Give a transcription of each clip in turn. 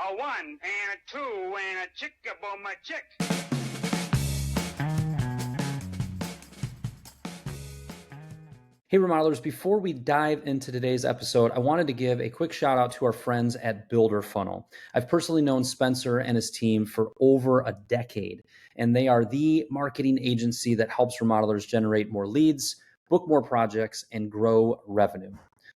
A one and a two and a chick boom a chick. Hey Remodelers, before we dive into today's episode, I wanted to give a quick shout out to our friends at Builder Funnel. I've personally known Spencer and his team for over a decade, and they are the marketing agency that helps remodelers generate more leads, book more projects, and grow revenue.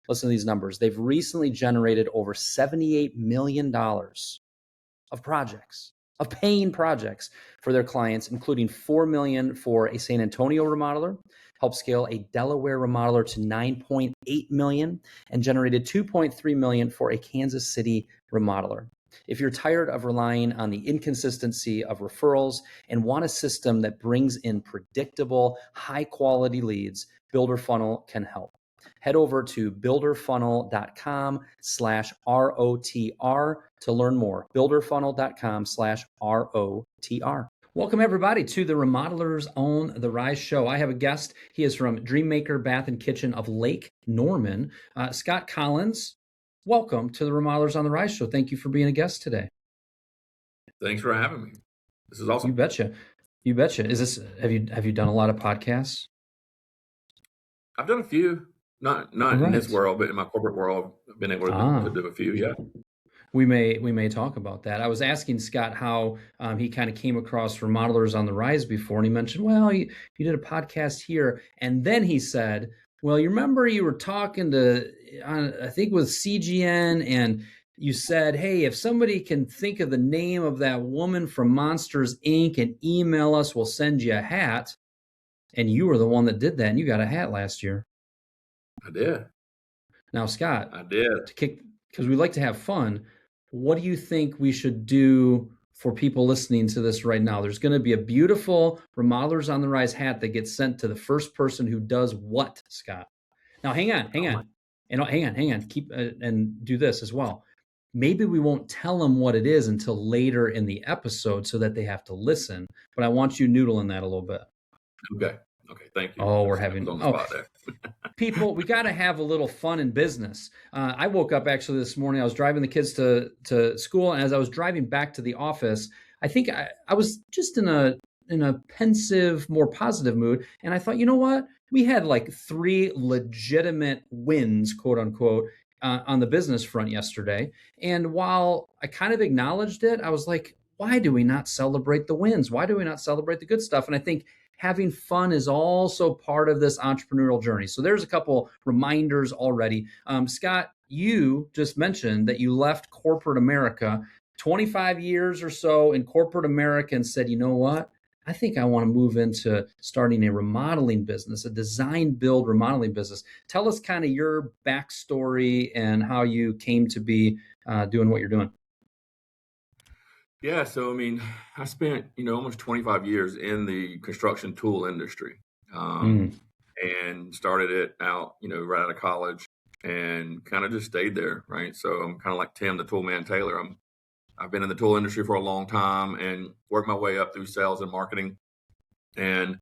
Listen to these numbers. They've recently generated over $78 million of projects, of paying projects for their clients, including $4 million for a San Antonio remodeler, helped scale a Delaware remodeler to $9.8 million, and generated $2.3 million for a Kansas City remodeler. If you're tired of relying on the inconsistency of referrals and want a system that brings in predictable, high-quality leads, Builder Funnel can help. Head over to builderfunnel.com/ROTR to learn more. Builderfunnel.com/ROTR. Welcome everybody to the Remodelers on the Rise show. I have a guest. He is from DreamMaker Bath and Kitchen of Lake Norman. Scott Collins, welcome to the Remodelers on the Rise show. Thank you for being a guest today. Thanks for having me. This is awesome. You betcha. You betcha. Have you done a lot of podcasts? I've done a few. Not in this world, but in my corporate world, I've been able to do a few. Yeah. We may talk about that. I was asking Scott how he kind of came across Remodelers on the Rise before, and he mentioned, well, you did a podcast here, and then he said, well, you remember you were talking to, I think with CGN, and you said, hey, if somebody can think of the name of that woman from Monsters Inc. and email us, we'll send you a hat. And you were the one that did that, and you got a hat last year. I did. Now, Scott, I did. Because we like to have fun. What do you think we should do for people listening to this right now? There's going to be a beautiful Remodelers on the Rise hat that gets sent to the first person who does what, Scott? Now, hang on. Keep and do this as well. Maybe we won't tell them what it is until later in the episode so that they have to listen. But I want you noodling that a little bit. Okay. Thank you. Oh, we're having on the spot there. People, we got to have a little fun in business. I woke up actually this morning. I was driving the kids to school, and as I was driving back to the office, I think I was just in a pensive, more positive mood, and I thought, you know what? We had like 3 legitimate wins, quote unquote, on the business front yesterday. And while I kind of acknowledged it, I was like, why do we not celebrate the wins? Why do we not celebrate the good stuff? And I think having fun is also part of this entrepreneurial journey. So there's a couple reminders already. Scott, you just mentioned that you left corporate America, 25 years or so in corporate America, and said, you know what? I think I want to move into starting a remodeling business, a design build remodeling business. Tell us kind of your backstory and how you came to be doing what you're doing. Yeah, so I mean, I spent almost 25 years in the construction tool industry, and started it out right out of college, and kind of just stayed there, right? So I'm kind of like Tim, the tool man Taylor. I've been in the tool industry for a long time and worked my way up through sales and marketing, and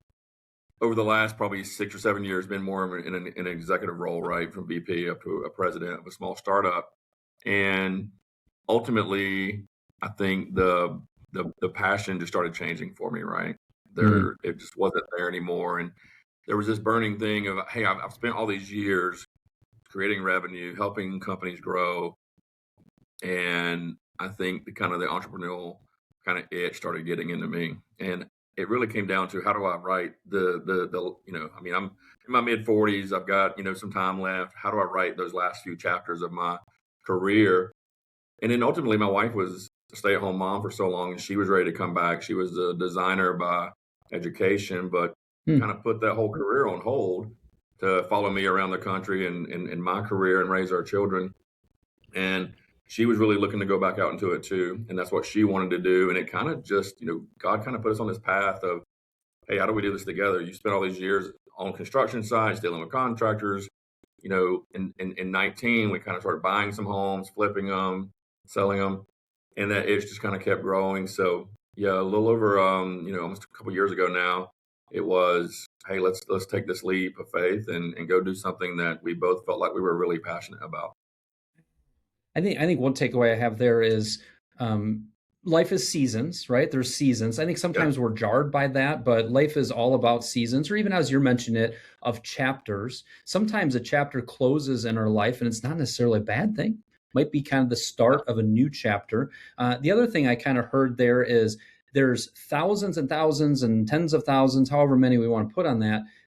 over the last probably 6 or 7 years, been more in an executive role, right, from VP up to a president of a small startup, and ultimately, I think the passion just started changing for me, right? It just wasn't there anymore. And there was this burning thing of, hey, I've spent all these years creating revenue, helping companies grow. And I think the entrepreneurial kind of itch started getting into me. And it really came down to, how do I write I'm in my mid 40s, I've got, some time left. How do I write those last few chapters of my career? And then ultimately my wife was a stay-at-home mom for so long, and she was ready to come back. She was a designer by education, but kind of put that whole career on hold to follow me around the country and my career and raise our children. And she was really looking to go back out into it too. And that's what she wanted to do. And it kind of just, God kind of put us on this path of, hey, how do we do this together? You spent all these years on construction sites, dealing with contractors. In 19, we kind of started buying some homes, flipping them, selling them. And that itch just kind of kept growing. So yeah, a little over, almost a couple of years ago now, it was, hey, let's take this leap of faith and go do something that we both felt like we were really passionate about. I think one takeaway I have there is life is seasons, right? There's seasons. I think sometimes we're jarred by that, but life is all about seasons, or even as you're mentioning it, of chapters. Sometimes a chapter closes in our life and it's not necessarily a bad thing. Might be kind of the start of a new chapter. The other thing I kind of heard there is there's thousands and thousands and tens of thousands, however many we want to put on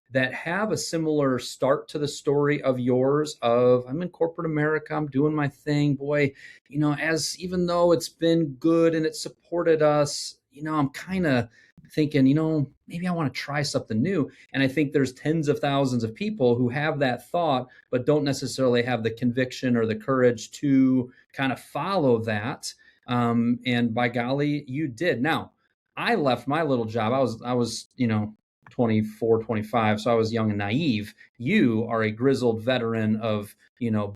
that have a similar start to the story of yours of, I'm in corporate America, I'm doing my thing, boy, as even though it's been good and it supported us, I'm kind of thinking, maybe I want to try something new. And I think there's tens of thousands of people who have that thought, but don't necessarily have the conviction or the courage to kind of follow that. And by golly, you did. Now, I left my little job. I was, 24, 25. So I was young and naive. You are a grizzled veteran of,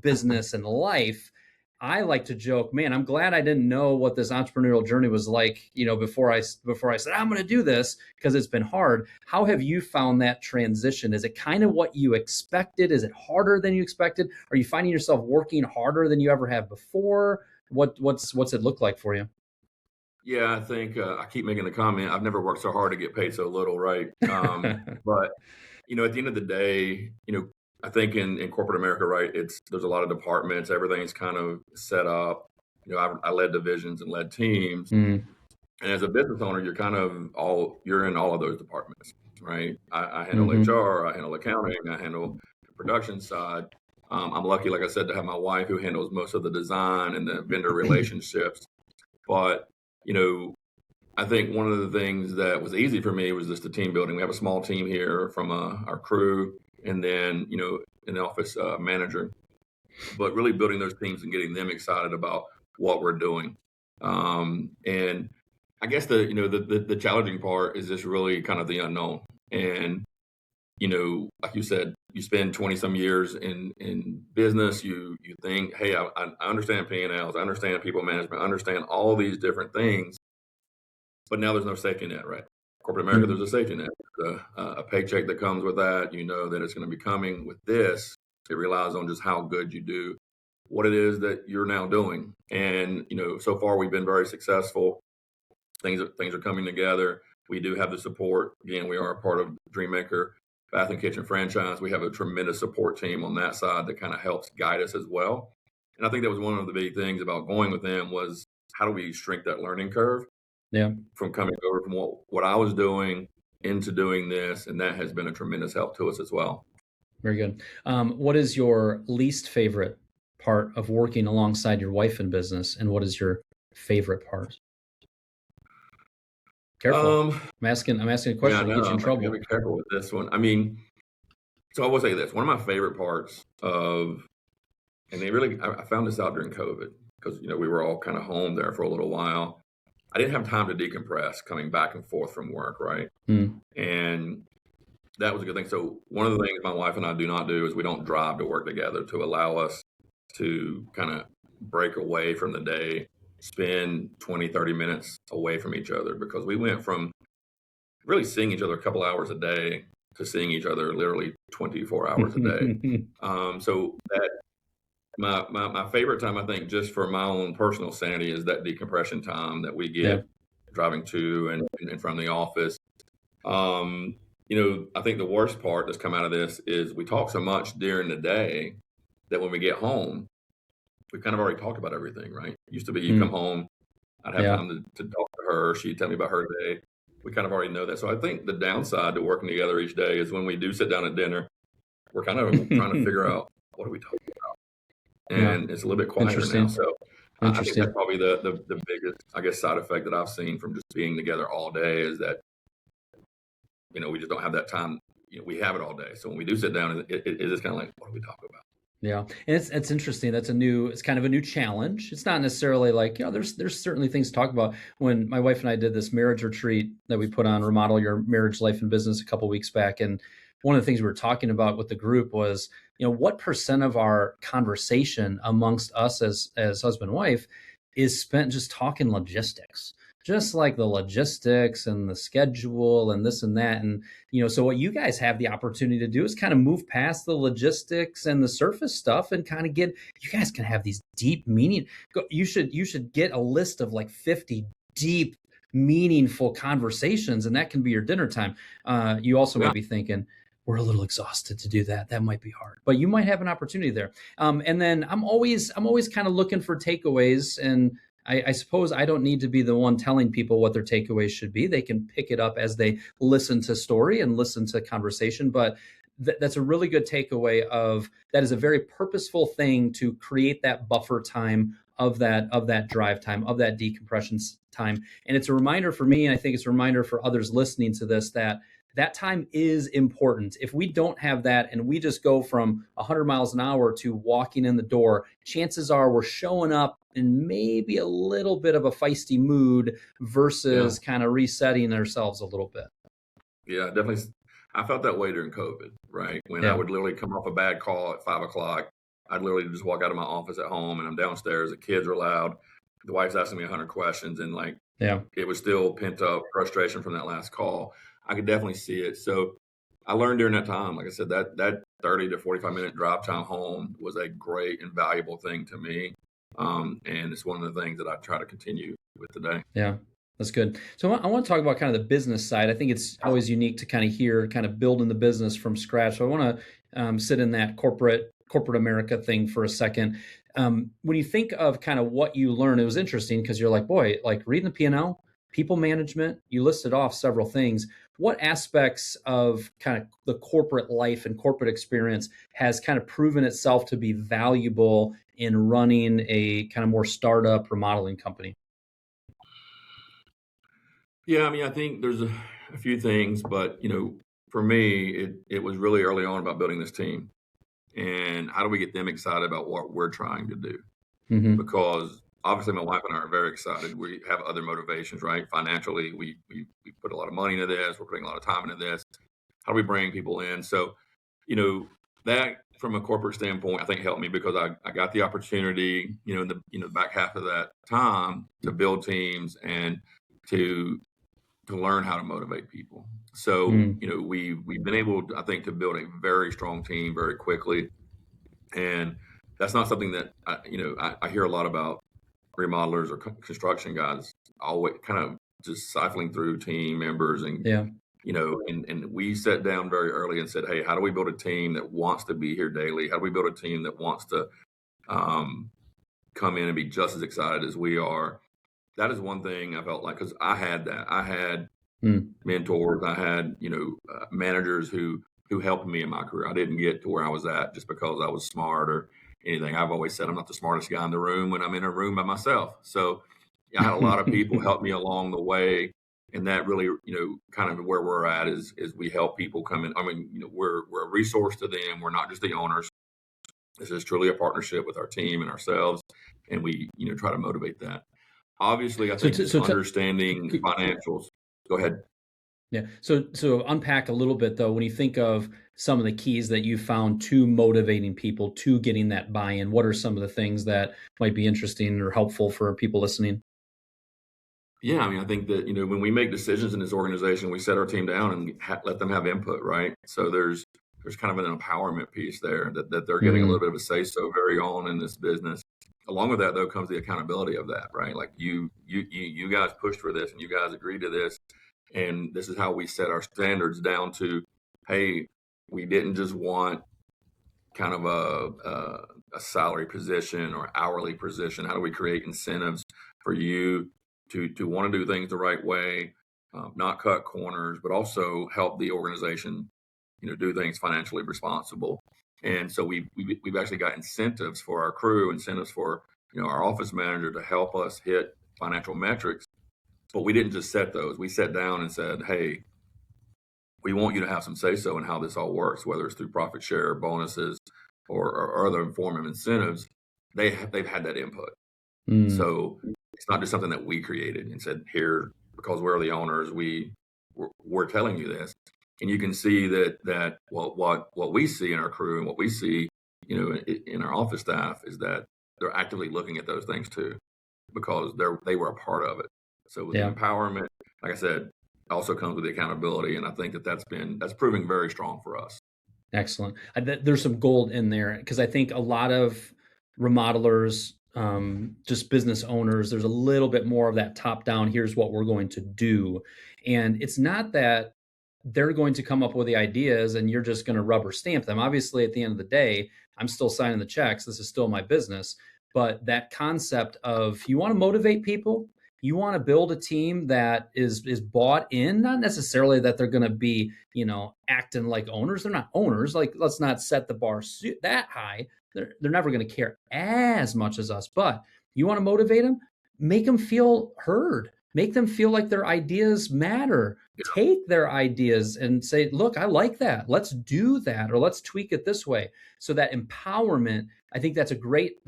business and life. I like to joke, man, I'm glad I didn't know what this entrepreneurial journey was like, before I said, I'm going to do this, because it's been hard. How have you found that transition? Is it kind of what you expected? Is it harder than you expected? Are you finding yourself working harder than you ever have before? What's it look like for you? Yeah, I think I keep making the comment, I've never worked so hard to get paid so little, right? But, at the end of the day, I think in corporate America, right, there's a lot of departments, everything's kind of set up. I led divisions and led teams. Mm. And as a business owner, you're in all of those departments, right? I handle HR, I handle accounting, I handle the production side. I'm lucky, like I said, to have my wife who handles most of the design and the vendor relationships. But I think one of the things that was easy for me was just the team building. We have a small team here from our crew, and then an office manager. But really building those teams and getting them excited about what we're doing. And I guess the challenging part is just really kind of the unknown. And like you said, you spend 20 some years in business. You think, hey, I understand P&Ls, I understand people management, I understand all these different things, but now there's no safety net, right? Corporate America, there's a safety net, a paycheck that comes with that. That it's going to be coming. With this, it relies on just how good you do what it is that you're now doing. And so far we've been very successful. Things are coming together. We do have the support. Again, we are a part of DreamMaker Bath and Kitchen franchise. We have a tremendous support team on that side that kind of helps guide us as well. And I think that was one of the big things about going with them was, how do we shrink that learning curve? Yeah. From coming over from what I was doing into doing this. And that has been a tremendous help to us as well. Very good. What is your least favorite part of working alongside your wife in business? And what is your favorite part? Careful. I'm asking a question to get you in trouble. Be careful with this one. So I will say this. One of my favorite parts of, and I found this out during COVID, because, we were all kind of home there for a little while. I didn't have time to decompress coming back and forth from work, right? And that was a good thing. So one of the things my wife and I do not do is we don't drive to work together, to allow us to kind of break away from the day, spend 20, 30 minutes away from each other, because we went from really seeing each other a couple hours a day to seeing each other literally 24 hours a day. So that my favorite time, I think, just for my own personal sanity, is that decompression time that we get driving to and from the office. I think the worst part that's come out of this is we talk so much during the day that when we get home, we kind of already talked about everything, right? It used to be you come home, I'd have time to talk to her, she'd tell me about her day. We kind of already know that. So I think the downside to working together each day is when we do sit down at dinner, we're kind of trying to figure out, what are we talking about? And it's a little bit quieter now. So I think that's probably the biggest, I guess, side effect that I've seen from just being together all day, is that, we just don't have that time. We have it all day. So when we do sit down, it is kind of like, what are we talking about? Yeah. And it's interesting. It's kind of a new challenge. It's not necessarily like, there's certainly things to talk about. When my wife and I did this marriage retreat that we put on, Remodel Your Marriage, Life, and Business, a couple of weeks back. And one of the things we were talking about with the group was, what percent of our conversation amongst us as husband and wife is spent just talking logistics. just like the logistics and the schedule and this and that. And, so what you guys have the opportunity to do is kind of move past the logistics and the surface stuff and kind of you guys can have these deep meaning. You should get a list of like 50 deep, meaningful conversations, and that can be your dinner time. You also Yeah. might be thinking, we're a little exhausted to do that. That might be hard, but you might have an opportunity there. And then I'm always kind of looking for takeaways, and I suppose I don't need to be the one telling people what their takeaways should be. They can pick it up as they listen to story and listen to conversation. But that's a really good takeaway that is a very purposeful thing to create that buffer time of that drive time, of that decompression time. And it's a reminder for me, and I think it's a reminder for others listening to this, that time is important. If we don't have that and we just go from 100 miles an hour to walking in the door, chances are we're showing up in maybe a little bit of a feisty mood versus kind of resetting ourselves a little bit. Yeah, definitely. I felt that way during COVID, right? When I would literally come off a bad call at 5 o'clock, I'd literally just walk out of my office at home and I'm downstairs. The kids are loud. The wife's asking me 100 questions, and it was still pent up frustration from that last call. I could definitely see it. So I learned during that time, like I said, that 30 to 45-minute drive time home was a great and valuable thing to me. And it's one of the things that I try to continue with today. Yeah, that's good. So I want to talk about kind of the business side. I think it's always unique to kind of hear kind of building the business from scratch. So I want to sit in that corporate America thing for a second. When you think of kind of what you learned, it was interesting because you're like, boy, like reading the P&L, people management, you listed off several things. What aspects of kind of the corporate life and corporate experience has kind of proven itself to be valuable in running a kind of more startup remodeling company? Yeah, I mean, I think there's a few things, but for me, it was really early on about building this team and how do we get them excited about what we're trying to do? Mm-hmm. Because obviously my wife and I are very excited. We have other motivations, right? Financially, we put a lot of money into this. We're putting a lot of time into this. How do we bring people in? So, that from a corporate standpoint, I think helped me because I got the opportunity, in the back half of that time to build teams and to learn how to motivate people. So, we've been able, I think, to build a very strong team very quickly. And that's not something that, I hear a lot about remodelers or construction guys always kind of just cycling through team members and, and we sat down very early and said, hey, how do we build a team that wants to be here daily? How do we build a team that wants to come in and be just as excited as we are? That is one thing I felt like, because I had that. I had mentors. I had, managers who helped me in my career. I didn't get to where I was at just because I was smart or anything. I've always said I'm not the smartest guy in the room when I'm in a room by myself. So I had a lot of people help me along the way. And that really, kind of where we're at is we help people come in. I mean, we're a resource to them. We're not just the owners. This is truly a partnership with our team and ourselves. And we, try to motivate that. Obviously, I think understanding financials. Go ahead. Yeah. So unpack a little bit though, when you think of some of the keys that you found to motivating people to getting that buy-in, what are some of the things that might be interesting or helpful for people listening? Yeah, I mean, I think that, when we make decisions in this organization, we set our team down and let them have input, right? So there's kind of an empowerment piece there that they're getting a little bit of a say-so very on in this business. Along with that, though, comes the accountability of that, right? Like you guys pushed for this and you guys agreed to this. And this is how we set our standards down to, hey, we didn't just want kind of a salary position or hourly position. How do we create incentives for you to want to do things the right way, not cut corners, but also help the organization, do things financially responsible. And so we've actually got incentives for our crew, incentives for, our office manager to help us hit financial metrics. But we didn't just set those. We sat down and said, hey, we want you to have some say-so in how this all works, whether it's through profit share, bonuses, or other form of incentives. They've had that input. So it's not just something that we created and said, here, because we're the owners, we're telling you this. And you can see that what we see in our crew and what we see, in our office staff is that they're actively looking at those things too, because they were a part of it. So with the Yeah. empowerment, like I said, also comes with the accountability. And I think that's proving very strong for us. Excellent. There's some gold in there because I think a lot of remodelers, just business owners, there's a little bit more of that top down. Here's what we're going to do. And it's not that they're going to come up with the ideas and you're just going to rubber stamp them. Obviously, at the end of the day, I'm still signing the checks. This is still my business. But that concept of you want to motivate people, you want to build a team that is bought in, not necessarily that they're going to be, acting like owners. They're not owners. Like, let's not set the bar that high. They're never going to care as much as us. But you want to motivate them, make them feel heard, make them feel like their ideas matter. Take their ideas and say, look, I like that. Let's do that, or let's tweak it this way. So that empowerment, I think that's a great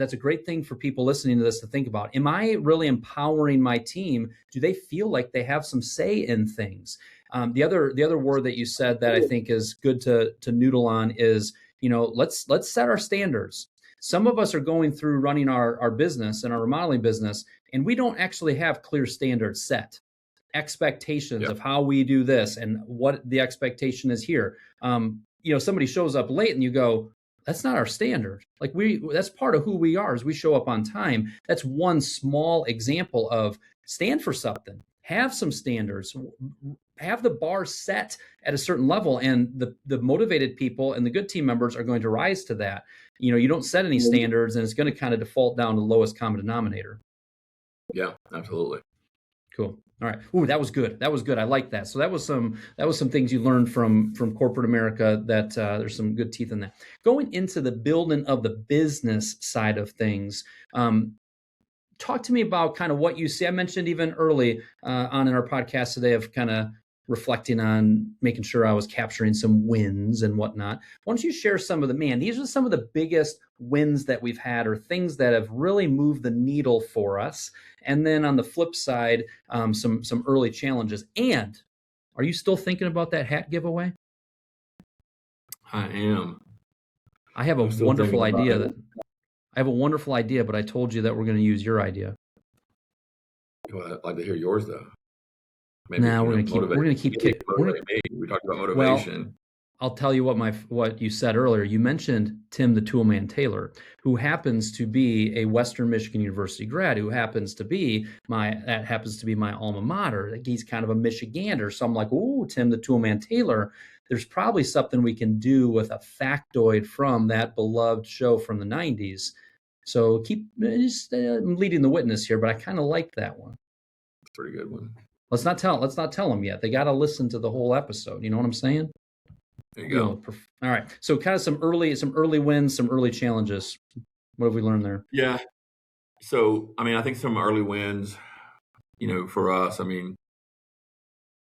thing for people listening to this to think about. Am I really empowering my team? Do they feel like they have some say in things? The other word that you said that I think is good to noodle on is, let's set our standards. Some of us are going through running our business and our remodeling business, and we don't actually have clear standards set, expectations of how we do this and what the expectation is here. Somebody shows up late and you go, that's not our standard. Like that's part of who we are, is we show up on time. That's one small example of stand for something, have some standards, have the bar set at a certain level, and the motivated people and the good team members are going to rise to that. You don't set any standards and it's going to kind of default down to the lowest common denominator. Yeah, absolutely. Cool. All right. Ooh, that was good. I like that. So that was some things you learned from corporate America that there's some good teeth in that. Going into the building of the business side of things, talk to me about kind of what you see. I mentioned even early on in our podcast today of kind of reflecting on making sure I was capturing some wins and whatnot. Why don't you share some of these are some of the biggest wins that we've had, or things that have really moved the needle for us. And then on the flip side, some early challenges. And are you still thinking about that hat giveaway? I am. I have a wonderful idea but I told you that we're going to use your idea. Well, I'd like to hear yours though. Maybe we're going to keep kicking. We talked about motivation. Well, I'll tell you what you said earlier. You mentioned Tim the Toolman Taylor, who happens to be a Western Michigan University grad, who happens to be my alma mater. Like, he's kind of a Michigander. So I'm like, oh, Tim the Toolman Taylor. There's probably something we can do with a factoid from that beloved show from the 90s. So I'm leading the witness here, but I kind of like that one. Pretty good one. Let's not tell them yet. They got to listen to the whole episode. You know what I'm saying? There you go. All right. So kind of some early wins, some early challenges. What have we learned there? Yeah. So, I think some early wins, for us, I'll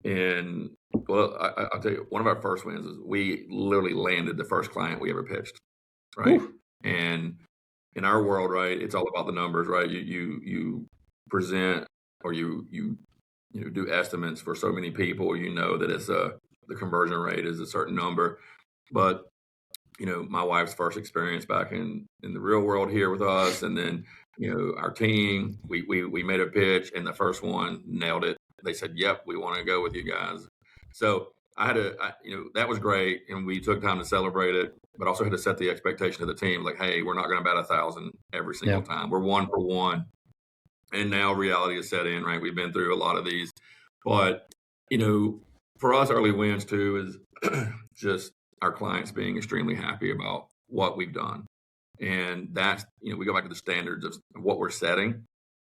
tell you, one of our first wins is we literally landed the first client we ever pitched. Right. Ooh. And in our world, right, it's all about the numbers, right? You present, or you do estimates for so many people, that it's the conversion rate is a certain number. But, my wife's first experience back in the real world here with us, and then, our team, we made a pitch, and the first one nailed it. They said, yep, we want to go with you guys. So that was great. And we took time to celebrate it, but also had to set the expectation of the team. Like, hey, we're not going to bat 1,000 every single time. We're 1 for 1. And now reality is set in, right? We've been through a lot of these, but, for us, early wins too is just our clients being extremely happy about what we've done. And that's, we go back to the standards of what we're setting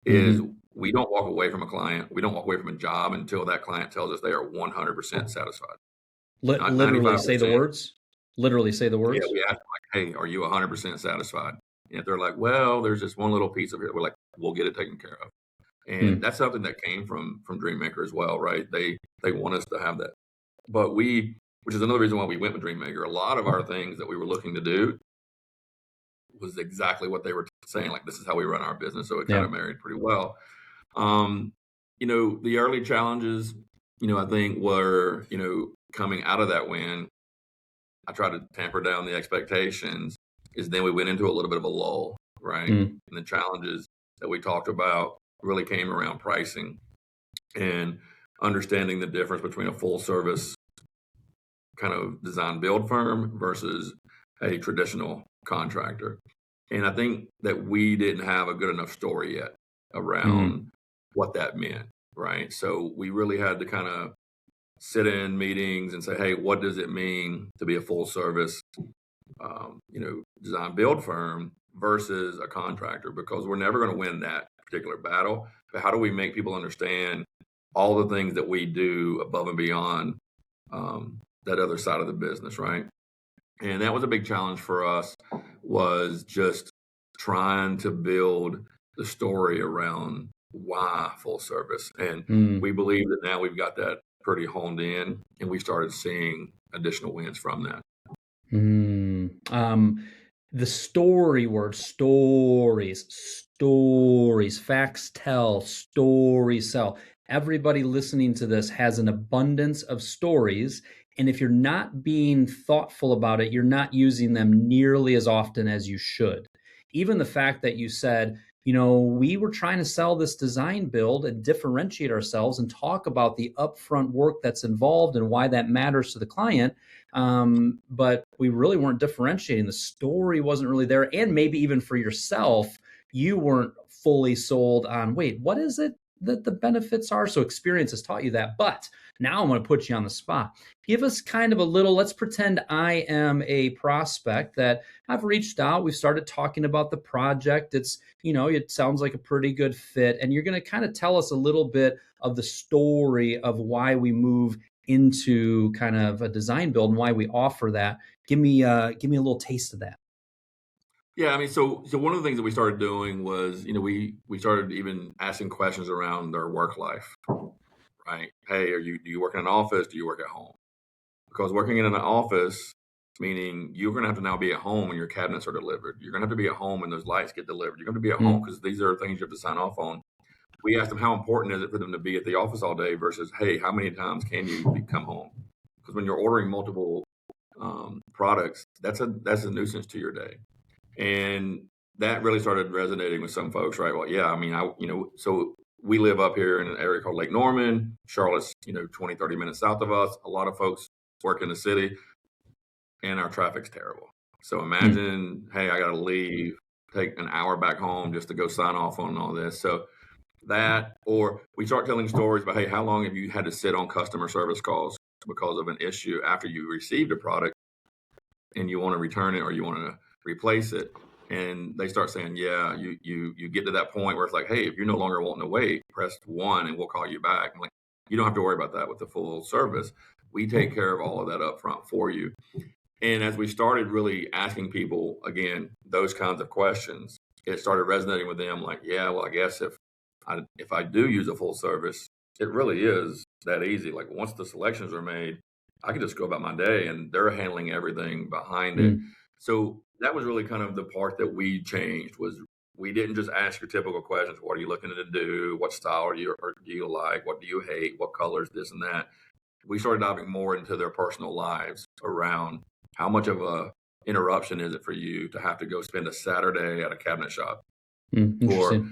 is we don't walk away from a client. We don't walk away from a job until that client tells us they are 100% satisfied. Literally say the words. Literally say the words. Yeah, we ask them, like, hey, are you 100% satisfied? And if they're like, well, there's just one little piece of it, we're like, we'll get it taken care of. And that's something that came from DreamMaker as well, right? They want us to have that. But which is another reason why we went with DreamMaker. A lot of our things that we were looking to do was exactly what they were saying. Like, this is how we run our business. So it kind of married pretty well. The early challenges, I think were, coming out of that win, I tried to tamper down the expectations, is then we went into a little bit of a lull, right? And the challenges that we talked about really came around pricing. and understanding the difference between a full service kind of design build firm versus a traditional contractor. And I think that we didn't have a good enough story yet around what that meant, right? So we really had to kind of sit in meetings and say, hey, what does it mean to be a full service, design build firm versus a contractor? Because we're never going to win that particular battle. But how do we make people understand all the things that we do above and beyond that other side of the business, right? And that was a big challenge for us, was just trying to build the story around why full service. And we believe that now we've got that pretty honed in, and we started seeing additional wins from that. The story word, stories, facts tell, stories sell. Everybody listening to this has an abundance of stories. And if you're not being thoughtful about it, you're not using them nearly as often as you should. Even the fact that you said, we were trying to sell this design build and differentiate ourselves and talk about the upfront work that's involved and why that matters to the client. But we really weren't differentiating. The story wasn't really there. And maybe even for yourself, you weren't fully sold on, wait, what is it that the benefits are? So experience has taught you that. But now I'm going to put you on the spot. Give us kind of a little, let's pretend I am a prospect that I've reached out. We've started talking about the project. It's, it sounds like a pretty good fit. And you're going to kind of tell us a little bit of the story of why we move into kind of a design build and why we offer that. Give me a little taste of that. Yeah, I mean, so one of the things that we started doing was, we started even asking questions around their work life, right? Hey, do you work in an office? Do you work at home? Because working in an office, meaning you're going to have to now be at home when your cabinets are delivered. You're going to have to be at home when those lights get delivered. You're going to be at home because these are things you have to sign off on. We asked them, how important is it for them to be at the office all day versus, hey, how many times can you come home? Because when you're ordering multiple products, that's a nuisance to your day. And that really started resonating with some folks, right? Well, yeah, I mean, so we live up here in an area called Lake Norman. Charlotte's, 20, 30 minutes south of us. A lot of folks work in the city, and our traffic's terrible. So imagine, hey, I got to leave, take an hour back home just to go sign off on all this. So that, or we start telling stories about, hey, how long have you had to sit on customer service calls because of an issue after you received a product and you want to return it or you want to replace it? And they start saying, yeah, you get to that point where it's like, hey, if you're no longer wanting to wait, press 1 and we'll call you back. I'm like, you don't have to worry about that with the full service. We take care of all of that up front for you. And as we started really asking people, again, those kinds of questions, it started resonating with them like, yeah, well, I guess if I do use a full service, it really is that easy. Like once the selections are made, I can just go about my day and they're handling everything behind it. So that was really kind of the part that we changed, was we didn't just ask your typical questions. What are you looking to do? What style do you like? What do you hate? What colors, this and that? We started diving more into their personal lives around how much of a interruption is it for you to have to go spend a Saturday at a cabinet shop or at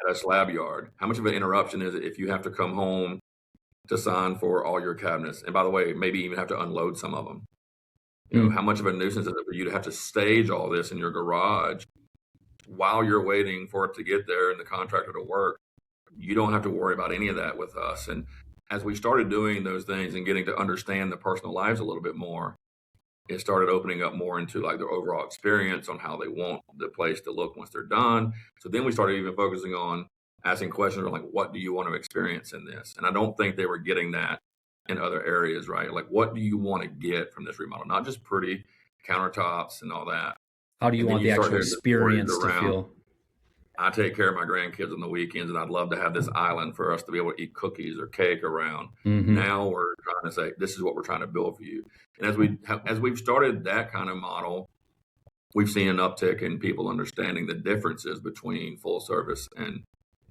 a slab yard? How much of an interruption is it if you have to come home to sign for all your cabinets? And by the way, maybe even have to unload some of them. How much of a nuisance is it for you to have to stage all this in your garage while you're waiting for it to get there and the contractor to work? You don't have to worry about any of that with us. And as we started doing those things and getting to understand the personal lives a little bit more, it started opening up more into like their overall experience on how they want the place to look once they're done. So then we started even focusing on asking questions like, what do you want to experience in this? And I don't think they were getting that in other areas, right? Like, what do you want to get from this remodel? Not just pretty countertops and all that. How do you want the actual experience to feel? I take care of my grandkids on the weekends, and I'd love to have this island for us to be able to eat cookies or cake around. Now we're trying to say, this is what we're trying to build for you. And as we've started that kind of model, we've seen an uptick in people understanding the differences between full service and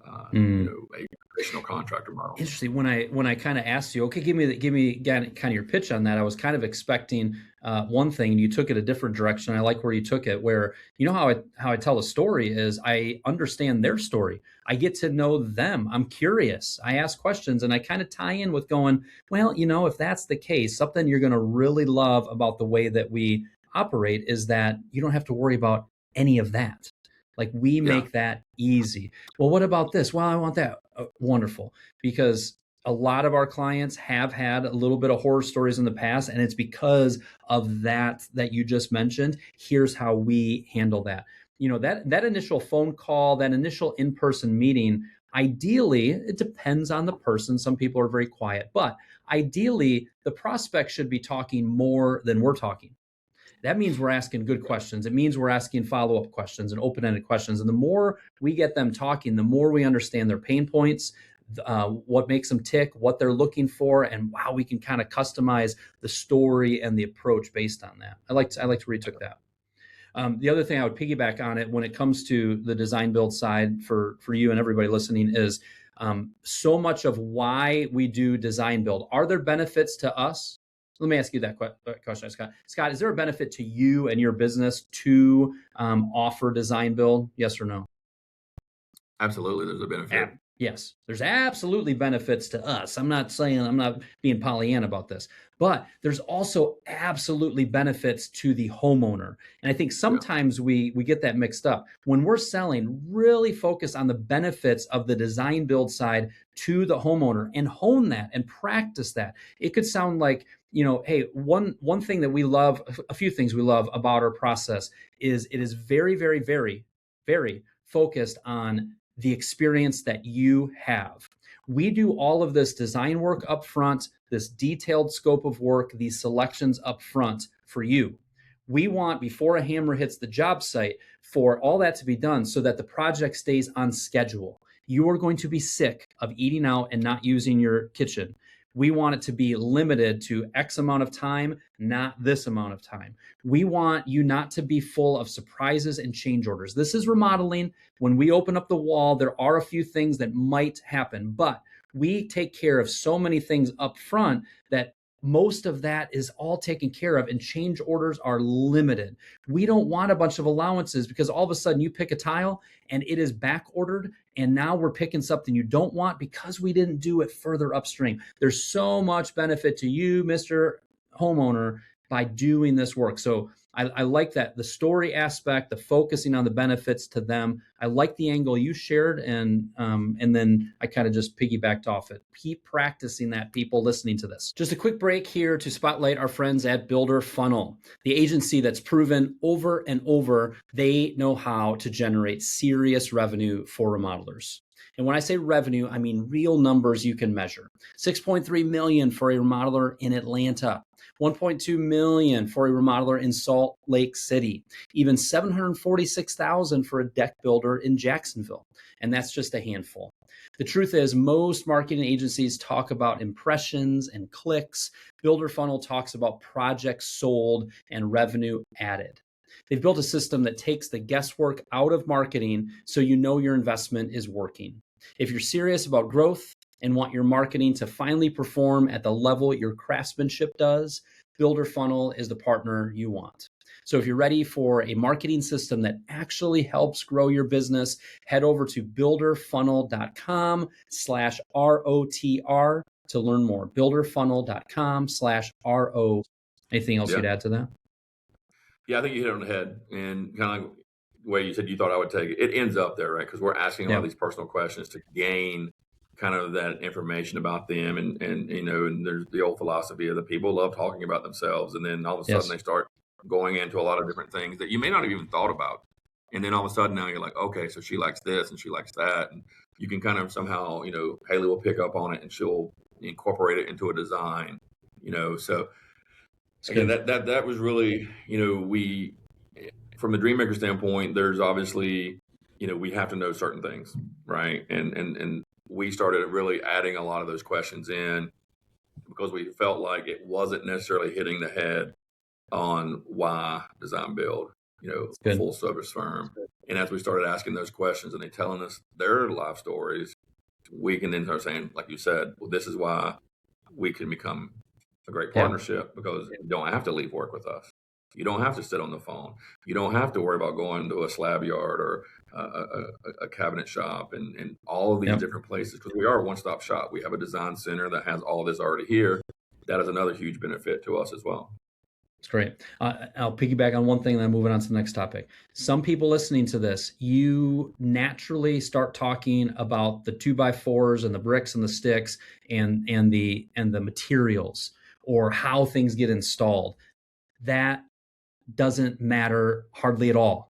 a traditional contractor model. Interesting. When I kind of asked you, okay, give me kind of your pitch on that. I was kind of expecting one thing, and you took it a different direction. I like where you took it. Where how I tell a story is I understand their story. I get to know them. I'm curious. I ask questions, and I kind of tie in with going, well, if that's the case, something you're going to really love about the way that we operate is that you don't have to worry about any of that. Like we make that easy. Well, what about this? Well, I want that. Wonderful. Because a lot of our clients have had a little bit of horror stories in the past, and it's because of that you just mentioned. Here's how we handle that. That initial phone call, that initial in-person meeting, ideally, it depends on the person. Some people are very quiet, but ideally, the prospect should be talking more than we're talking. That means we're asking good questions. It means we're asking follow-up questions and open-ended questions. And the more we get them talking, the more we understand their pain points, what makes them tick, what they're looking for, and how we can kind of customize the story and the approach based on that. I like to where you took that. The other thing I would piggyback on it when it comes to the design build side for you and everybody listening is so much of why we do design build. Are there benefits to us? Let me ask you that question, Scott. Scott, is there a benefit to you and your business to offer design build? Yes or no? Absolutely, there's a benefit. Yes, there's absolutely benefits to us. I'm not being Pollyanna about this, but there's also absolutely benefits to the homeowner. And I think sometimes we get that mixed up. When we're selling, really focus on the benefits of the design build side to the homeowner and hone that and practice that. It could sound like, hey, one thing that we love, a few things we love about our process is it is very, very, very, very focused on the experience that you have. We do all of this design work up front, this detailed scope of work, these selections up front for you. We want, before a hammer hits the job site, for all that to be done so that the project stays on schedule. You are going to be sick of eating out and not using your kitchen. We want it to be limited to X amount of time, not this amount of time. We want you not to be full of surprises and change orders. This is remodeling. When we open up the wall, there are a few things that might happen, but we take care of so many things up front that most of that is all taken care of, and change orders are limited. We don't want a bunch of allowances because all of a sudden you pick a tile and it is back ordered, and now we're picking something you don't want because we didn't do it further upstream. There's so much benefit to you, Mr. Homeowner, by doing this work. So I like that, the story aspect, the focusing on the benefits to them. I like the angle you shared, and then I kind of just piggybacked off it. Keep practicing that, people listening to this. Just a quick break here to spotlight our friends at Builder Funnel, the agency that's proven over and over they know how to generate serious revenue for remodelers. And when I say revenue, I mean real numbers you can measure. $6.3 million for a remodeler in Atlanta. $1.2 million for a remodeler in Salt Lake City, even $746,000 for a deck builder in Jacksonville. And that's just a handful. The truth is, most marketing agencies talk about impressions and clicks. Builder Funnel talks about projects sold and revenue added. They've built a system that takes the guesswork out of marketing so you know your investment is working. If you're serious about growth and want your marketing to finally perform at the level your craftsmanship does, Builder Funnel is the partner you want. So if you're ready for a marketing system that actually helps grow your business, head over to builderfunnel.com/ROTR to learn more. Builderfunnel.com/RO. Anything else you'd add to that? Yeah, I think you hit it on the head, and kind of like the way you said you thought I would take it. It ends up there, right? Because we're asking a lot of these personal questions to gain kind of that information about them, and there's the old philosophy of the people love talking about themselves, and then all of a sudden they start going into a lot of different things that you may not have even thought about, and then all of a sudden now you're like, okay, so she likes this and she likes that, and you can kind of somehow, Haley will pick up on it and she'll incorporate it into a design, so. Again, that was really, we, from the DreamMaker standpoint, there's obviously, we have to know certain things, right? And we started really adding a lot of those questions in because we felt like it wasn't necessarily hitting the head on why design build, full service firm. And as we started asking those questions and they telling us their life stories, we can then start saying, like you said, well, this is why we can become a great Yeah. partnership, because you don't have to leave work with us. You don't have to sit on the phone. You don't have to worry about going to a slab yard or a cabinet shop and all of these Yep. different places, because we are a one-stop shop. We have a design center that has all this already here. That is another huge benefit to us as well. It's great. I'll piggyback on one thing and then moving on to the next topic. Some people listening to this, you naturally start talking about the 2x4s and the bricks and the sticks and the materials or how things get installed. That doesn't matter hardly at all.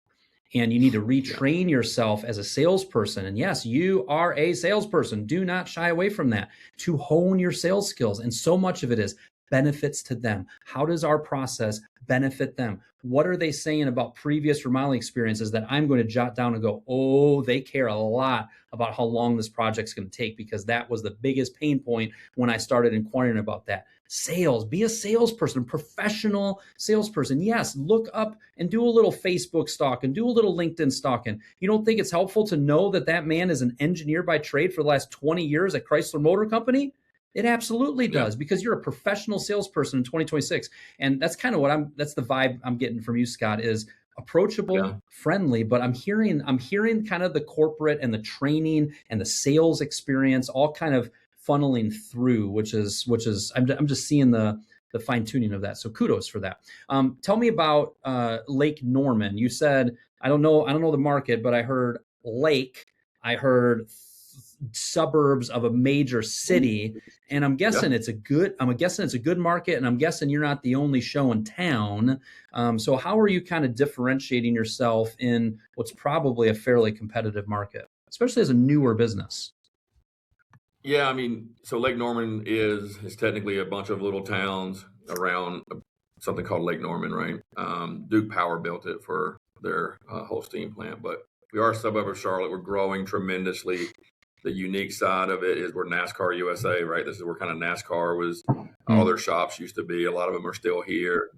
And you need to retrain yourself as a salesperson. And yes, you are a salesperson. Do not shy away from that, to hone your sales skills. And so much of it is benefits to them. How does our process benefit them? What are they saying about previous remodeling experiences that I'm going to jot down and go, oh, they care a lot about how long this project's going to take, because that was the biggest pain point when I started inquiring about that. Sales, be a salesperson, professional salesperson. Yes, look up and do a little Facebook stalk and do a little LinkedIn stalking. You don't think it's helpful to know that that man is an engineer by trade for the last 20 years at Chrysler Motor Company? It absolutely does, because you're a professional salesperson in 2026. And that's kind of that's the vibe I'm getting from you, Scott, is approachable, friendly, but I'm hearing kind of the corporate and the training and the sales experience all kind of funneling through, which is I'm just seeing the fine tuning of that. So kudos for that. Tell me about Lake Norman. You said, I don't know the market, but I heard lake, I heard suburbs of a major city, and I'm guessing it's a good market, and I'm guessing you're not the only show in town. So how are you kind of differentiating yourself in what's probably a fairly competitive market, especially as a newer business? Yeah, I mean, so Lake Norman is technically a bunch of little towns around something called Lake Norman, right? Duke Power built it for their whole steam plant, but we are a suburb of Charlotte. We're growing tremendously. The unique side of it is we're NASCAR USA, right? This is where kind of NASCAR was, all their shops used to be. A lot of them are still here.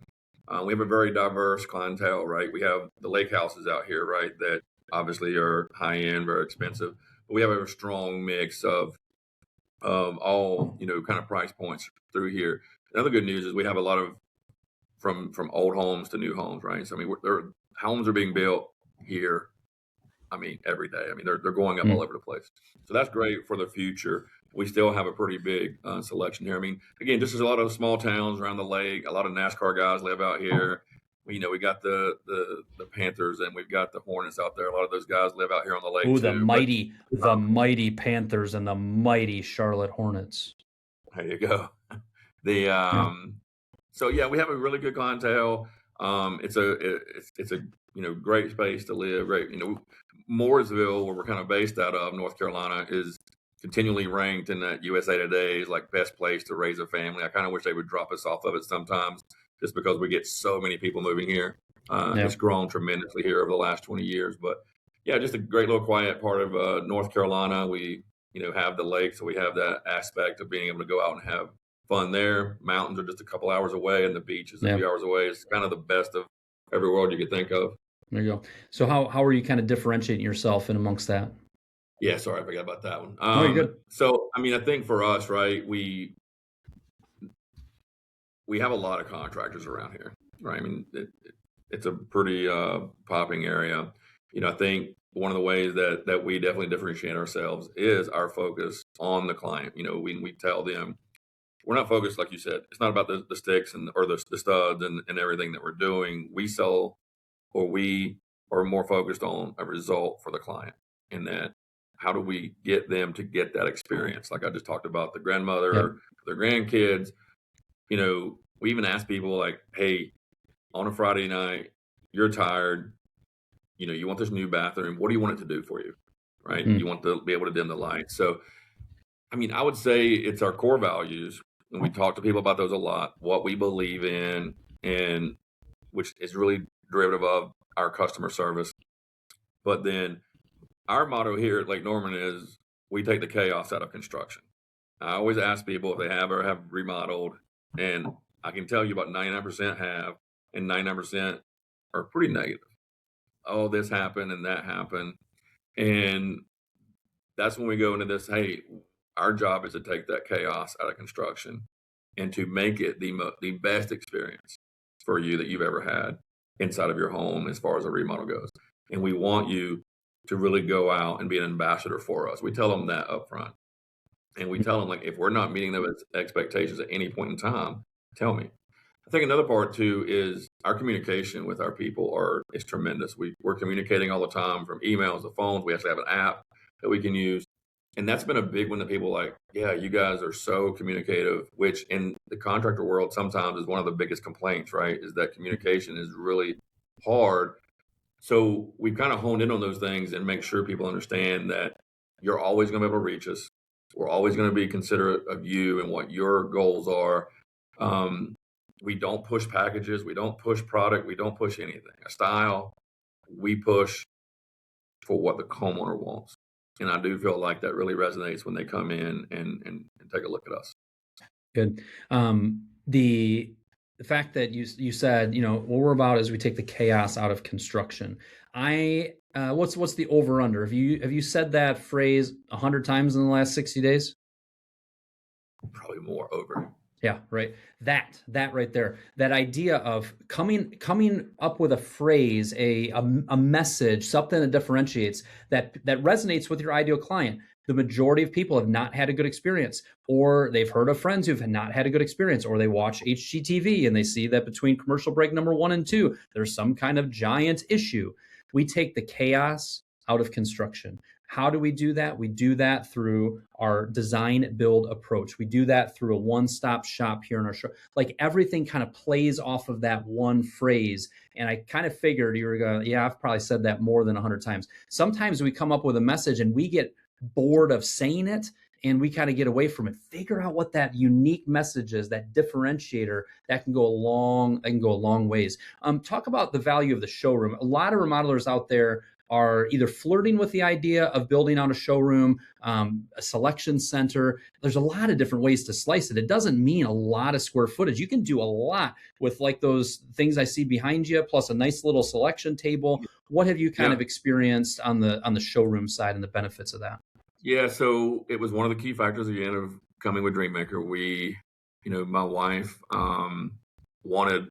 We have a very diverse clientele, right? We have the lake houses out here, right? That obviously are high end, very expensive, but we have a strong mix of all, kind of price points through here. Another good news is we have a lot of from old homes to new homes, right? So I mean, homes are being built here. I mean, every day. I mean, they're going up all over the place. So that's great for the future. We still have a pretty big selection here. I mean, again, just as a lot of small towns around the lake, a lot of NASCAR guys live out here. We got the Panthers and we've got the Hornets out there. A lot of those guys live out here on the lake. Oh, the mighty Panthers and the mighty Charlotte Hornets. There you go. So yeah, we have a really good clientele. It's a great space to live. Great, Mooresville, where we're kind of based out of, North Carolina, is continually ranked in that USA Today's like best place to raise a family. I kind of wish they would drop us off of it sometimes, just because we get so many people moving here. It's grown tremendously here over the last 20 years. But yeah, just a great little quiet part of North Carolina. We have the lake, so we have that aspect of being able to go out and have fun there. Mountains are just a couple hours away, and the beach is a few hours away. It's kind of the best of every world you could think of. There you go. So how are you kind of differentiating yourself in amongst that? Yeah, sorry, I forgot about that one. No, you're good. So, I mean, I think for us, right, we have a lot of contractors around here, right? I mean, it's a pretty popping area. I think one of the ways that we definitely differentiate ourselves is our focus on the client. We tell them, we're not focused, like you said, it's not about the sticks or the studs and everything that we're doing. We sell, or we are more focused on a result for the client, and that how do we get them to get that experience? Like I just talked about the grandmother, their grandkids. We even ask people like, hey, on a Friday night, you're tired, you want this new bathroom. What do you want it to do for you? Right? You want to be able to dim the lights. So, I mean, I would say it's our core values. And we talk to people about those a lot, what we believe in, and which is really derivative of our customer service. But then our motto here at Lake Norman is we take the chaos out of construction. I always ask people if they have or have remodeled, and I can tell you about 99% have, and 99% are pretty negative. Oh, this happened and that happened. And that's when we go into this, hey, our job is to take that chaos out of construction and to make it the best experience for you that you've ever had inside of your home as far as a remodel goes. And we want you to really go out and be an ambassador for us. We tell them that up front. And we tell them, like, if we're not meeting those expectations at any point in time, tell me. I think another part too is our communication with our people is tremendous. We're communicating all the time, from emails to phones. We actually have an app that we can use. And that's been a big one that people like, yeah, you guys are so communicative, which in the contractor world sometimes is one of the biggest complaints, right? Is that communication is really hard. So we've kind of honed in on those things and make sure people understand that you're always going to be able to reach us. We're always going to be considerate of you and what your goals are. We don't push packages. We don't push product. We don't push anything. A style, we push for what the homeowner wants. And I do feel like that really resonates when they come in and take a look at us. Good. The fact that you said, what we're about is we take the chaos out of construction. What's the over under? Have you said that phrase 100 times in the last 60 days? Probably more over. Yeah, right. That right there. That idea of coming up with a phrase, a message, something that differentiates, that resonates with your ideal client. The majority of people have not had a good experience, or they've heard of friends who've not had a good experience, or they watch HGTV and they see that between commercial break number 1 and 2, there's some kind of giant issue. We take the chaos out of construction. How do we do that? We do that through our design build approach. We do that through a one-stop shop here in our show. Like, everything kind of plays off of that one phrase. And I kind of figured you were going, yeah, I've probably said that more than 100 times. Sometimes we come up with a message and we get bored of saying it and we kind of get away from it. Figure out what that unique message is, that differentiator that can go a long ways. Talk about the value of the showroom. A lot of remodelers out there are either flirting with the idea of building out a showroom, a selection center. There's a lot of different ways to slice it. It doesn't mean a lot of square footage. You can do a lot with like those things I see behind you, plus a nice little selection table. What have you kind of experienced on the showroom side and the benefits of that? Yeah, so it was one of the key factors again of coming with DreamMaker. We, my wife wanted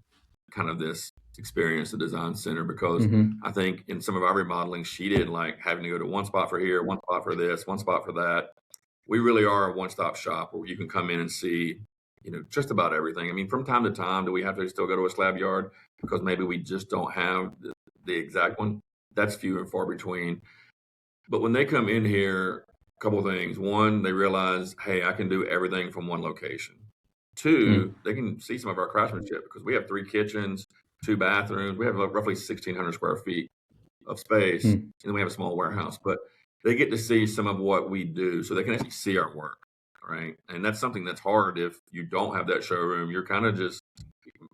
kind of this experience, the design center, because I think in some of our remodeling, she didn't like having to go to one spot for here, one spot for this, one spot for that. We really are a one-stop shop where you can come in and see, just about everything. I mean, from time to time, do we have to still go to a slab yard because maybe we just don't have the exact one? That's few and far between. But when they come in here, a couple of things. One, they realize, hey, I can do everything from one location. Two, they can see some of our craftsmanship because we have 3 kitchens, 2 bathrooms. We have roughly 1,600 square feet of space, and then we have a small warehouse. But they get to see some of what we do, so they can actually see our work, right? And that's something that's hard if you don't have that showroom. You're kind of just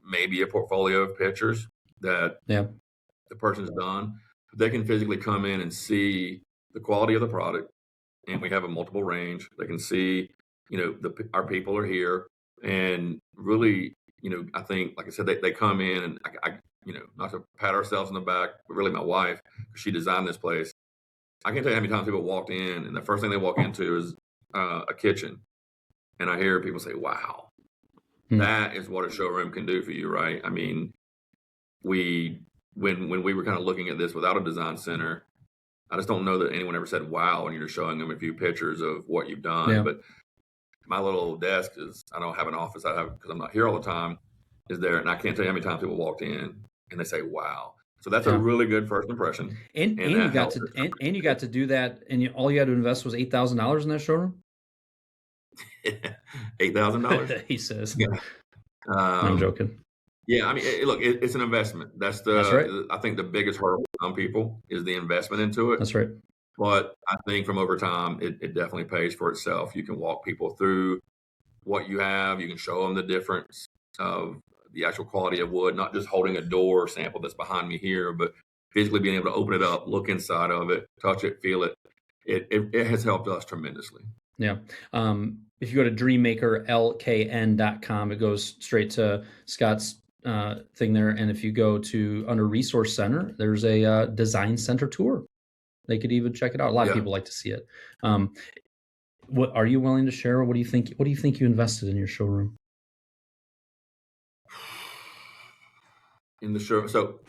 maybe a portfolio of pictures that the person's done. But they can physically come in and see the quality of the product, and we have a multiple range. They can see, our people are here, and really, I think, like I said, they come in and I not to pat ourselves on the back, but really my wife, she designed this place. I can't tell you how many times people walked in and the first thing they walk into is a kitchen. And I hear people say, wow, that is what a showroom can do for you, right? I mean, when we were kind of looking at this without a design center, I just don't know that anyone ever said, wow, when you're showing them a few pictures of what you've done. Yeah. But my little desk I don't have an office. I have, because I'm not here all the time, is there. And I can't tell you how many times people walked in and they say, wow. So that's a really good first impression. And you got to do that. And all you had to invest was $8,000 in that showroom. $8,000. He says. Yeah. I'm joking. Yeah, I mean, look, it's an investment. That's right. I think the biggest hurdle for some people is the investment into it. That's right. But I think from over time, it definitely pays for itself. You can walk people through what you have. You can show them the difference of the actual quality of wood, not just holding a door sample that's behind me here, but physically being able to open it up, look inside of it, touch it, feel it. It has helped us tremendously. Yeah. If you go to DreamMakerLKN.com, it goes straight to Scott's thing there. And if you go to under Resource Center, there's a design center tour. They could even check it out. A lot of people like to see it. What are you willing to share? What do you think? What do you think you invested in your showroom? In the show, so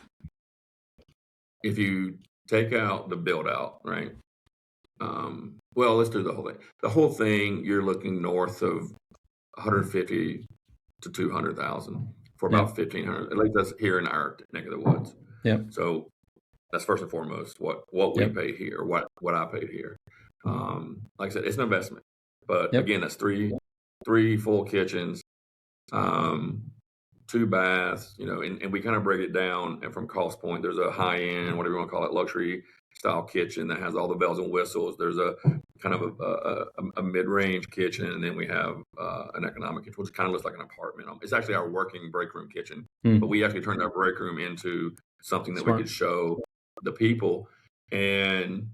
if you take out the build out, right? Well, let's do the whole thing. The whole thing, you're looking north of 150 to 200,000 for about 1,500. At least that's here in our neck of the woods. Yeah. So that's first and foremost what we pay here, what I paid here. Like I said, it's an investment, but again, that's three full kitchens, 2 baths, and we kind of break it down. And from cost point, there's a high end, whatever you want to call it, luxury style kitchen that has all the bells and whistles. There's a kind of a mid-range kitchen, and then we have an economic kitchen, which kind of looks like an apartment. It's actually our working break room kitchen, but we actually turned our break room into something that we could show the people. And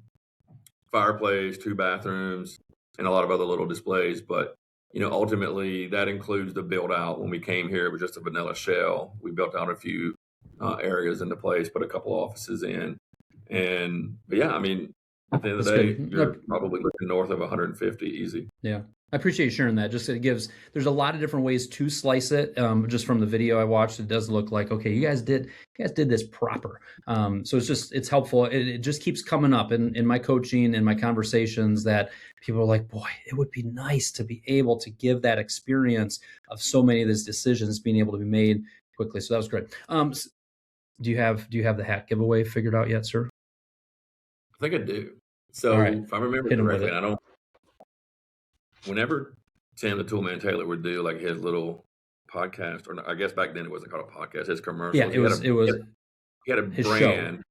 fireplace, 2 bathrooms, and a lot of other little displays. But ultimately, that includes the build out. When we came here, it was just a vanilla shell. We built out a few areas into place, put a couple offices in. But yeah, I mean, at the end of the day, you're probably looking north of 150 easy. Yeah. I appreciate you sharing that. Just there's a lot of different ways to slice it. Just from the video I watched, it does look like, okay, you guys did this proper. So it's helpful. It just keeps coming up in my coaching and my conversations that people are like, boy, it would be nice to be able to give that experience of so many of these decisions being able to be made quickly. So that was great. Do you have the hat giveaway figured out yet, sir? I think I do. So if I remember correctly, whenever Tim the Toolman Taylor would do like his little podcast, or I guess back then it wasn't called a podcast, his commercial. Yeah, he had a brand,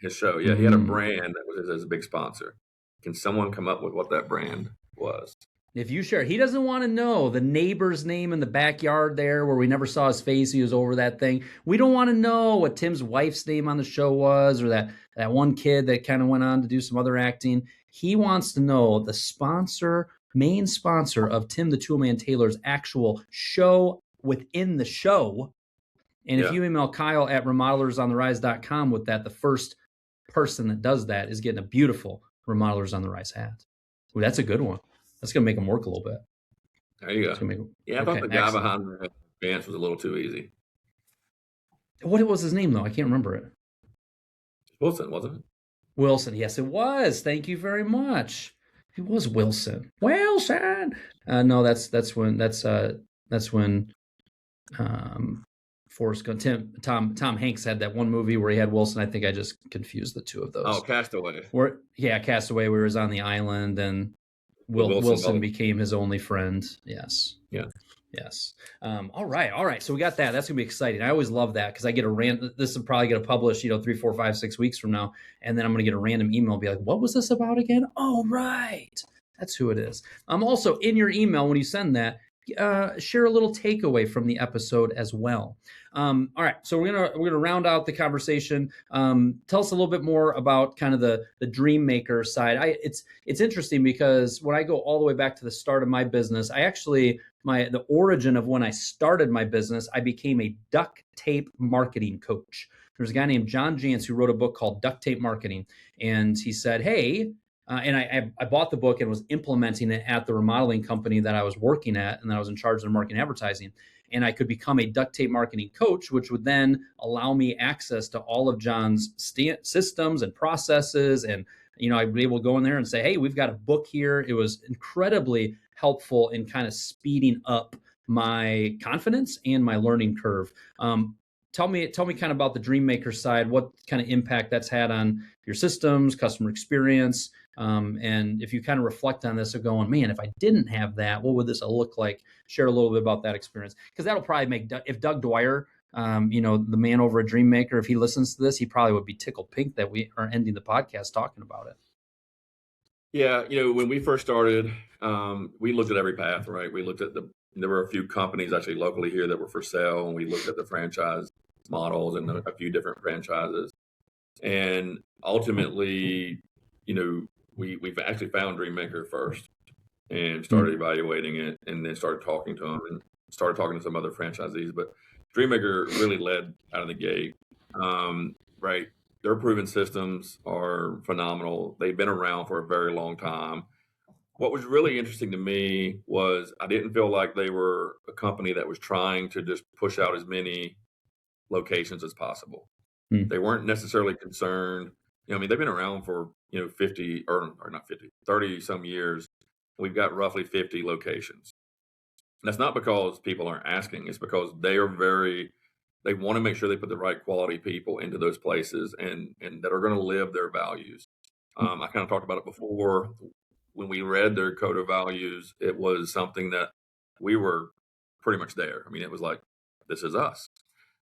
his show. Yeah, he had a brand that was his big sponsor. Can someone come up with what that brand was? If you share, he doesn't want to know the neighbor's name in the backyard there where we never saw his face. He was over that thing. We don't want to know what Tim's wife's name on the show was, or that one kid that kind of went on to do some other acting. He wants to know the main sponsor of Tim the Toolman Taylor's actual show within the show. And if you email Kyle at remodelersontherise.com with that, the first person that does that is getting a beautiful Remodelers on the Rise hat. Ooh, that's a good one. That's going to make them work a little bit. There you go. I thought the guy behind the bench was a little too easy. What was his name, though? I can't remember it. Wilson, wasn't it? Wilson. Yes, it was. Thank you very much. It was Wilson. No, that's when Forrest Gump. Tom Hanks had that one movie where he had Wilson. I think I just confused the two of those. Oh, Castaway. Castaway. Where he was on the island and Wilson became his only friend. Yes. Yeah. Yes. All right. So we got that. That's gonna be exciting. I always love that because I get this is probably gonna publish, 3, 4, 5, 6 weeks from now, and then I'm gonna get a random email and be like, "What was this about again?" Oh, right. That's who it is. Also in your email when you send that, share a little takeaway from the episode as well. All right, so we're gonna round out the conversation. Tell us a little bit more about kind of the DreamMaker side. It's interesting because when I go all the way back to the start of my business, the origin of when I started my business, I became a duct tape marketing coach. There's a guy named John Jantz who wrote a book called Duct Tape Marketing, and he said, "Hey." And I bought the book and was implementing it at the remodeling company that I was working at, and then I was in charge of the marketing advertising. And I could become a duct tape marketing coach, which would then allow me access to all of John's systems and processes. And, I'd be able to go in there and say, "Hey, we've got a book here." It was incredibly helpful in kind of speeding up my confidence and my learning curve. Tell me kind of about the DreamMaker side, what kind of impact that's had on your systems, customer experience. And if you kind of reflect on this of going, man, if I didn't have that, what would this look like? Share a little bit about that experience. Because that'll probably make, if Doug Dwyer, the man over at DreamMaker, if he listens to this, he probably would be tickled pink that we are ending the podcast talking about it. Yeah. When we first started, we looked at every path, right? We looked at there were a few companies actually locally here that were for sale, and we looked at the franchise models and a few different franchises. And ultimately, we've actually found DreamMaker first and started evaluating it, and then started talking to them and started talking to some other franchisees. But DreamMaker really led out of the gate, right? their proven systems are phenomenal. They've been around for a very long time. What was really interesting to me was I didn't feel like they were a company that was trying to just push out as many locations as possible. They weren't necessarily concerned. I mean, they've been around for, 50 or not 50, 30 some years. We've got roughly 50 locations. And that's not because people aren't asking. It's because they want to make sure they put the right quality people into those places and that are going to live their values. I kind of talked about it before. When we read their code of values, it was something that we were pretty much there. I mean, it was like, this is us.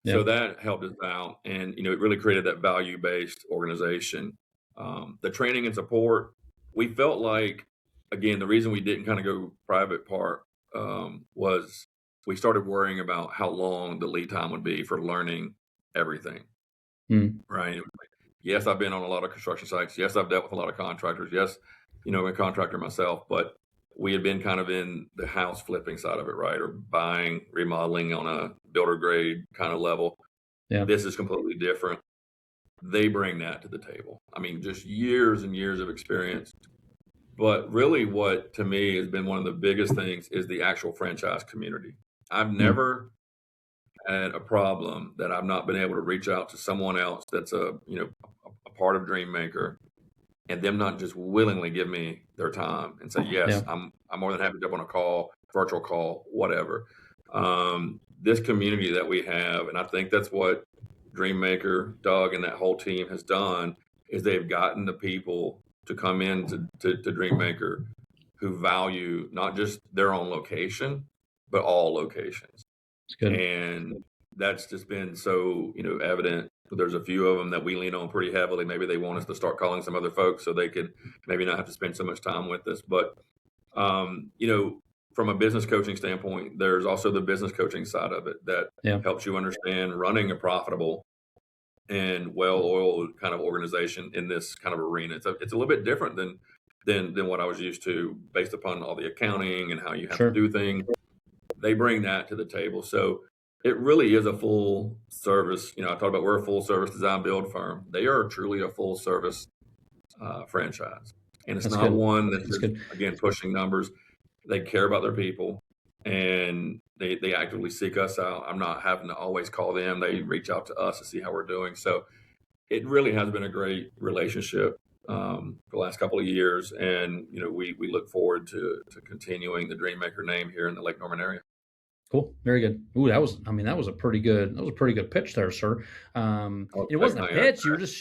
Yeah. So that helped us out. And, it really created that value-based organization. The training and support, we felt like, again, the reason we didn't kind of go private part was we started worrying about how long the lead time would be for learning everything. Right? Yes, I've been on a lot of construction sites. Yes, I've dealt with a lot of contractors. Yes, I'm a contractor myself, but we had been kind of in the house flipping side of it, right? Or buying, remodeling on a builder grade kind of level. Yeah. This is completely different. They bring that to the table. I mean, just years and years of experience. But really what to me has been one of the biggest things is the actual franchise community. I've never had a problem that I've not been able to reach out to someone else that's a part of DreamMaker and them not just willingly give me their time and say, yes, I'm more than happy to jump on a call, virtual call, whatever. This community that we have, and I think that's what DreamMaker, Doug, and that whole team has done, is they've gotten the people to come in to DreamMaker who value not just their own location, but all locations. That's good. And that's just been so, evident. There's a few of them that we lean on pretty heavily. Maybe they want us to start calling some other folks so they could maybe not have to spend so much time with us. But, from a business coaching standpoint, there's also the business coaching side of it that helps you understand running a profitable and well-oiled kind of organization in this kind of arena. It's a little bit different than what I was used to based upon all the accounting and how you have to do things. They bring that to the table. So it really is a full service. I talked about we're a full service design build firm. They are truly a full service franchise. And it's not one that's just, again, pushing numbers. They care about their people and they actively seek us out. I'm not having to always call them. They reach out to us to see how we're doing. So it really has been a great relationship for the last couple of years. And, we look forward to continuing the DreamMaker name here in the Lake Norman area. Cool. Very good. Ooh, that was a pretty good pitch there, sir. It wasn't a pitch. You were just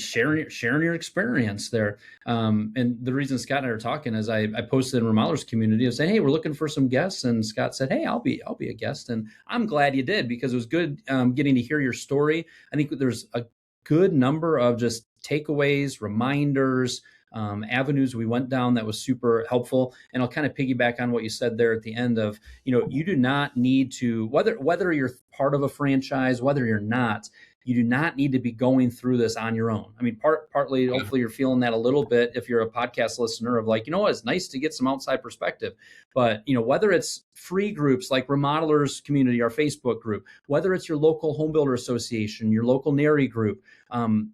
sharing your experience there. And the reason Scott and I are talking is I posted in Remodelers community and said, hey, we're looking for some guests. And Scott said, hey, I'll be a guest. And I'm glad you did, because it was good getting to hear your story. I think there's a good number of just takeaways, reminders, avenues we went down that was super helpful. And I'll kind of piggyback on what you said there at the end of, you do not need to, whether you're part of a franchise, whether you're not, you do not need to be going through this on your own. I mean, partly, hopefully you're feeling that a little bit if you're a podcast listener of like, it's nice to get some outside perspective. But, whether it's free groups like Remodelers Community, our Facebook group, whether it's your local home builder association, your local NARI group,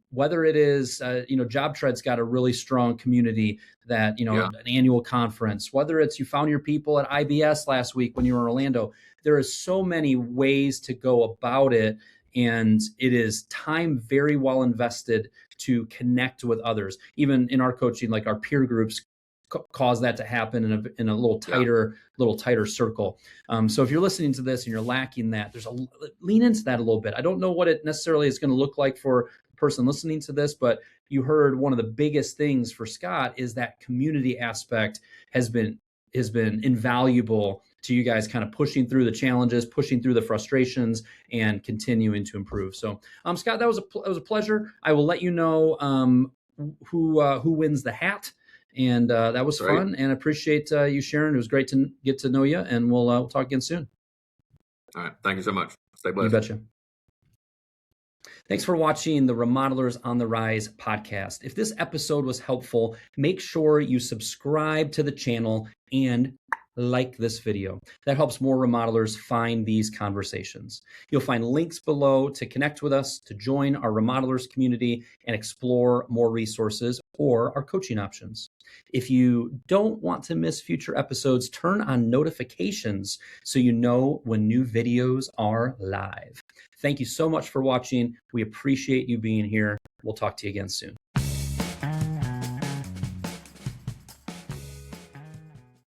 whether it is, Job Tread's got a really strong community that, an annual conference, whether it's you found your people at IBS last week when you were in Orlando, there is so many ways to go about it. And it is time very well invested to connect with others. Even in our coaching, like our peer groups cause that to happen in a little tighter circle. So if you're listening to this and you're lacking that, lean into that a little bit. I don't know what it necessarily is going to look like for the person listening to this, but you heard one of the biggest things for Scott is that community aspect has been invaluable to you guys kind of pushing through the challenges, pushing through the frustrations, and continuing to improve. So, Scott, that was a pleasure. I will let you know who wins the hat, and that was fun. And I appreciate you sharing. It was great to get to know you, and we'll talk again soon. All right, thank you so much. Stay blessed. You betcha. Thanks for watching the Remodelers on the Rise podcast. If this episode was helpful, make sure you subscribe to the channel and like this video. That helps more remodelers find these conversations. You'll find links below to connect with us, to join our remodelers community and explore more resources or our coaching options. If you don't want to miss future episodes, turn on notifications so you know when new videos are live. Thank you so much for watching. We appreciate you being here. We'll talk to you again soon.